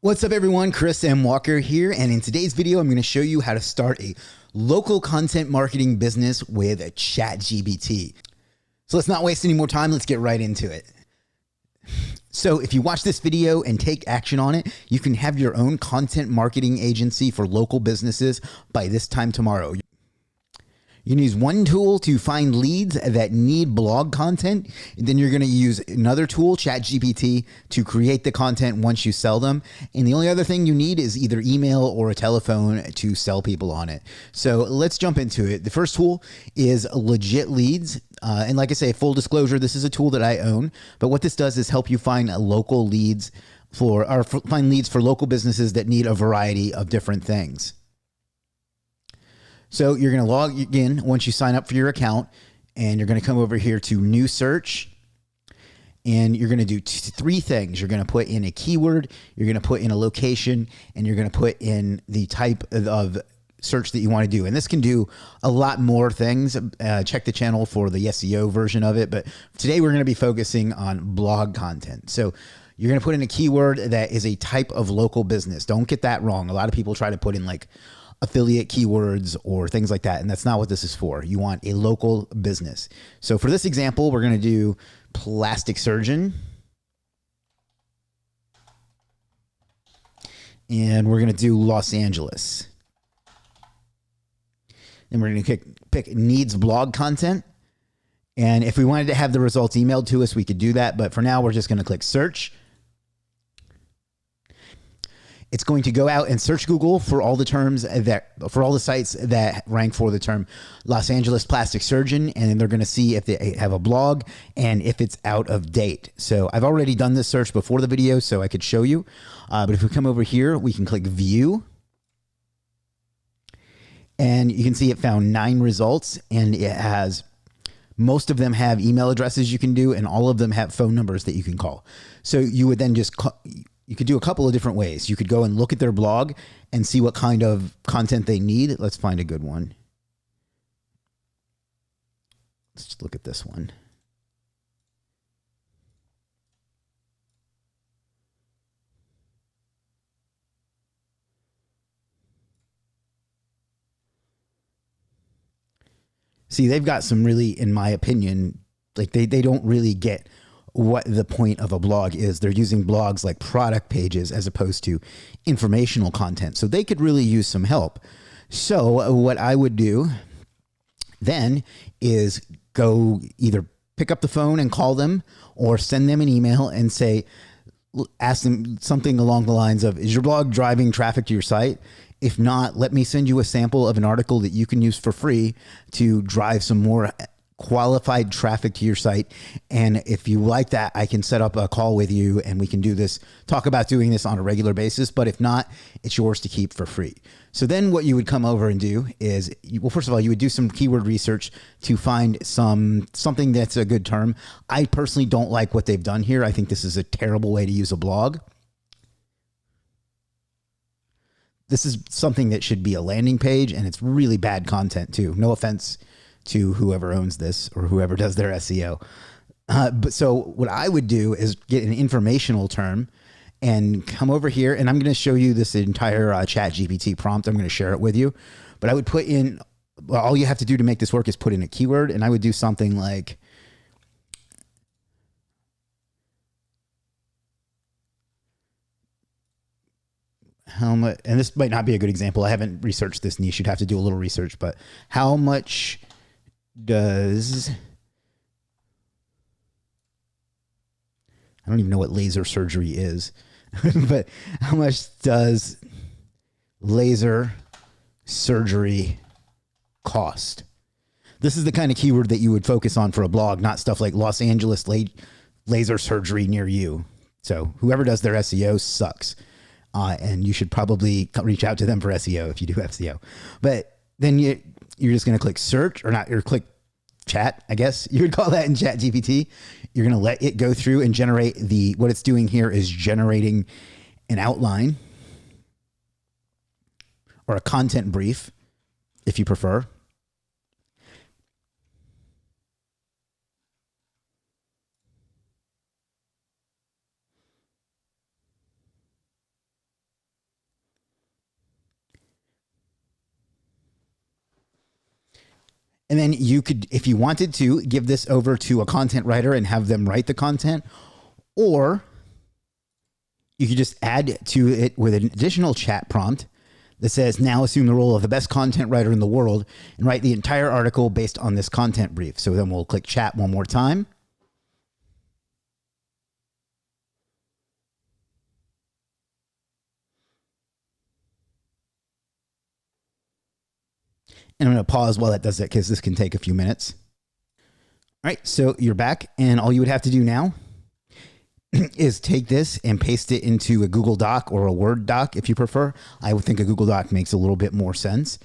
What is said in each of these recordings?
What's up everyone, Chris M. Walker here, and in today's video I'm going to show you how to start a local content marketing business with ChatGPT. So let's not waste any more time, let's get right into it. So if you watch this video and take action on it, you can have your own content marketing agency for local businesses by this time tomorrow. You can use one tool to find leads that need blog content. And then you're going to use another tool, ChatGPT, to create the content once you sell them. And the only other thing you need is either email or a telephone to sell people on it. So let's jump into it. The first tool is Legiit Leads. And like I say, full disclosure, this is a tool that I own. But what this does is help you find local leads find leads for local businesses that need a variety of different things. So you're going to log in once you sign up for your account, and you're going to come over here to new search, and you're going to do three things. You're going to put in a keyword, you're going to put in a location, and you're going to put in the type of search that you want to do. And this can do a lot more things. Check the channel for the SEO version of it. But today we're going to be focusing on blog content. So you're going to put in a keyword that is a type of local business. Don't get that wrong. A lot of people try to put in like affiliate keywords or things like that, and that's not what this is for. You want a local business. So for this example, we're going to do plastic surgeon, and we're going to do Los Angeles, and we're going to pick needs blog content. And if we wanted to have the results emailed to us, we could do that, but for now we're just going to click search. It's going to go out and search Google for all the for all the sites that rank for the term Los Angeles plastic surgeon, and then they're going to see if they have a blog and if it's out of date. So I've already done this search before the video, so I could show you. But if we come over here, we can click view, and you can see it found 9 results, and it has most of them have email addresses you can do, and all of them have phone numbers that you can call. So you would then just you could do a couple of different ways. You could go and look at their blog and see what kind of content they need. Let's find a good one. Let's just look at this one. See, they've got some really, in my opinion, like they don't really get what the point of a blog is. They're using blogs like product pages as opposed to informational content. So they could really use some help. So what I would do then is go either pick up the phone and call them, or send them an email and ask them something along the lines of, is your blog driving traffic to your site? If not, let me send you a sample of an article that you can use for free to drive some more qualified traffic to your site. And if you like that, I can set up a call with you and we can do this, talk about doing this on a regular basis. But if not, it's yours to keep for free. So then what you would come over and do is, well, first of all, you would do some keyword research to find something that's a good term. I personally don't like what they've done here. I think this is a terrible way to use a blog. This is something that should be a landing page, and it's really bad content too. No offense to whoever owns this or whoever does their SEO. But so what I would do is get an informational term and come over here, and I'm going to show you this entire ChatGPT prompt. I'm going to share it with you, but I would put in, well, all you have to do to make this work is put in a keyword, and I would do something like, how much, and this might not be a good example. I haven't researched this niche. You'd have to do a little research, but how much does, I don't even know what laser surgery is, but how much does laser surgery cost? This is the kind of keyword that you would focus on for a blog, not stuff like Los Angeles laser surgery near you. So whoever does their SEO sucks. And you should probably reach out to them for SEO if you do SEO. But then you're just going to click search, or not, or click chat, I guess you would call that in ChatGPT. You're going to let it go through and generate what it's doing here is generating an outline or a content brief, if you prefer. And then you could, if you wanted to, give this over to a content writer and have them write the content, or you could just add to it with an additional chat prompt that says, now assume the role of the best content writer in the world and write the entire article based on this content brief. So then we'll click chat one more time. And I'm going to pause while that does that because this can take a few minutes. All right, so you're back, and all you would have to do now is take this and paste it into a Google Doc or a Word doc if you prefer. I would think a Google Doc makes a little bit more sense.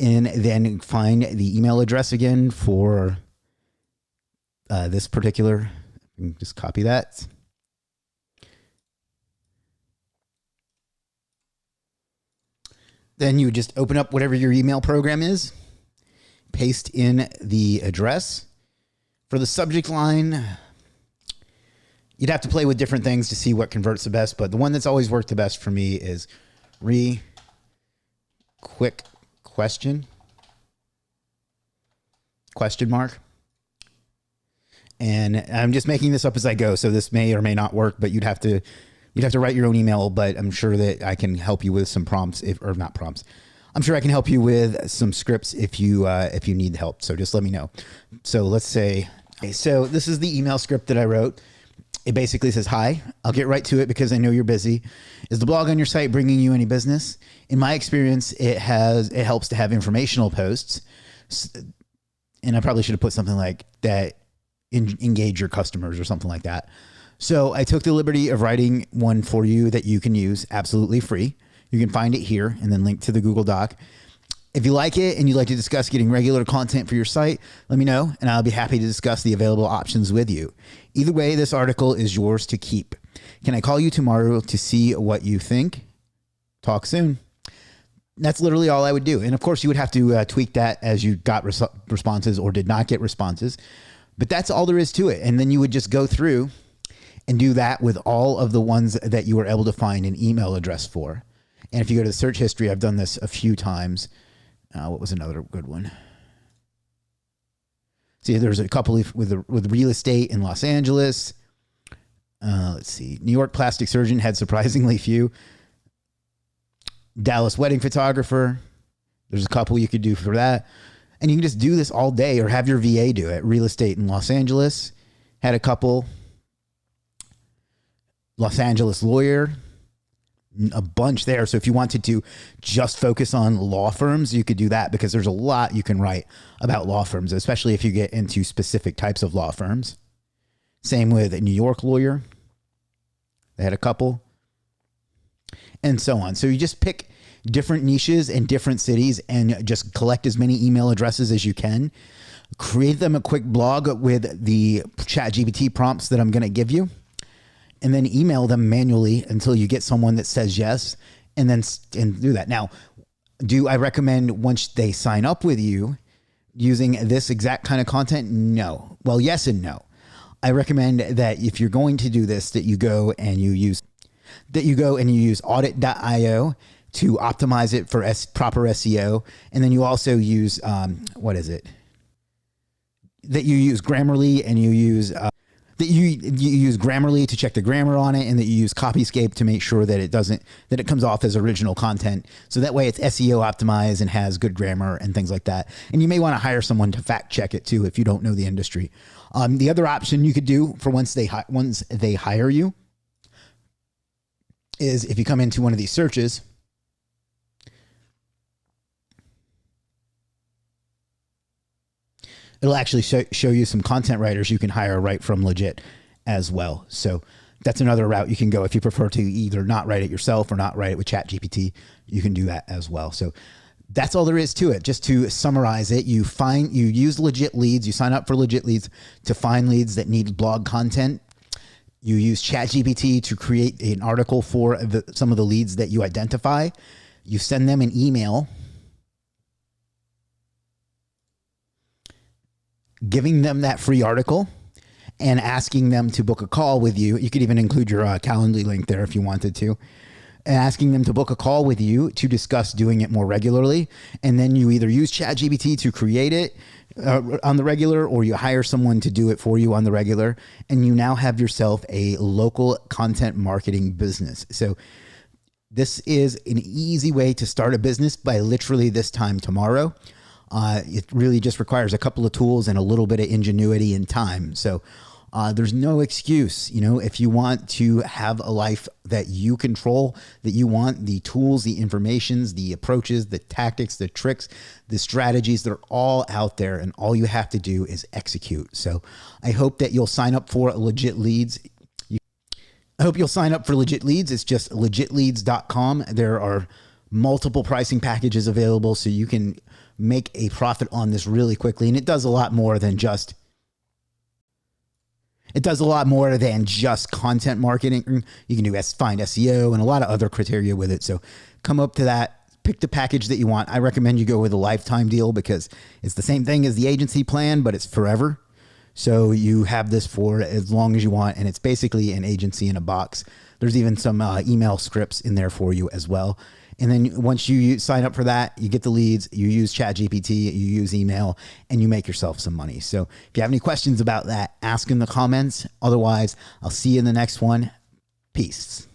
And then find the email address again for this particular, just copy that. Then you would just open up whatever your email program is, paste in the address. For the subject line, you'd have to play with different things to see what converts the best, but the one that's always worked the best for me is quick question mark. And I'm just making this up as I go, so this may or may not work, but you'd have to write your own email, but I'm sure that I can help you with some prompts, or not prompts. I'm sure I can help you with some scripts if you need help. So just let me know. So let's say, okay, so this is the email script that I wrote. It basically says, hi, I'll get right to it because I know you're busy. Is the blog on your site bringing you any business? In my experience, it helps to have informational posts. And I probably should have put something like that, engage your customers or something like that. So I took the liberty of writing one for you that you can use absolutely free. You can find it here and then link to the Google Doc. If you like it and you'd like to discuss getting regular content for your site, let me know and I'll be happy to discuss the available options with you. Either way, this article is yours to keep. Can I call you tomorrow to see what you think? Talk soon. That's literally all I would do. And of course, you would have to tweak that as you got responses or did not get responses. But that's all there is to it. And then you would just go through and do that with all of the ones that you were able to find an email address for. And if you go to the search history, I've done this a few times. What was another good one? See, there's a couple with real estate in Los Angeles. Let's see. New York plastic surgeon had surprisingly few. Dallas wedding photographer. There's a couple you could do for that. And you can just do this all day or have your VA do it. Real estate in Los Angeles. Had a couple. Los Angeles lawyer. A bunch there. So if you wanted to just focus on law firms, you could do that because there's a lot you can write about law firms, especially if you get into specific types of law firms. Same with a New York lawyer. They had a couple. And so on. So you just pick different niches in different cities and just collect as many email addresses as you can. Create them a quick blog with the ChatGPT prompts that I'm going to give you. And then email them manually until you get someone that says yes, and then do that. Now, do I recommend once they sign up with you using this exact kind of content? No. Well, yes and no. I recommend that if you're going to do this, that you go and you use audit.io to optimize it for proper SEO, and then you also use that you use Grammarly, and you use that you use Grammarly to check the grammar on it, and that you use Copyscape to make sure that it comes off as original content. So that way it's SEO optimized and has good grammar and things like that. And you may want to hire someone to fact check it too if you don't know the industry. The other option you could do for once they hire you is if you come into one of these searches, it'll actually show you some content writers you can hire right from Legiit as well. So that's another route you can go if you prefer to either not write it yourself or not write it with ChatGPT. You can do that as well. So that's all there is to it. Just to summarize it, you use Legiit leads. You sign up for Legiit leads to find leads that need blog content. You use ChatGPT to create an article for some of the leads that you identify. You send them an email giving them that free article and asking them to book a call with you. You could even include your Calendly link there if you wanted to. and asking them to book a call with you to discuss doing it more regularly. And then you either use ChatGPT to create it on the regular, or you hire someone to do it for you on the regular. And you now have yourself a local content marketing business. So this is an easy way to start a business by literally this time tomorrow. It really just requires a couple of tools and a little bit of ingenuity and time. So there's no excuse, if you want to have a life that you control, that you want the tools, the informations, the approaches, the tactics, the tricks, the strategies, they're all out there, and all you have to do is execute. So I hope that you'll sign up for Legiit Leads. I hope you'll sign up for Legiit Leads. It's just legitleads.com. There are multiple pricing packages available, so you can make a profit on this really quickly. And it does a lot more than just content marketing. You can do find SEO and a lot of other criteria with it. So come up to that, pick the package that you want. I recommend you go with a lifetime deal because it's the same thing as the agency plan, but it's forever. So you have this for as long as you want, and it's basically an agency in a box. There's even some email scripts in there for you as well. And then once you sign up for that, you get the leads, you use ChatGPT, you use email, and you make yourself some money. So if you have any questions about that, ask in the comments. Otherwise, I'll see you in the next one. Peace.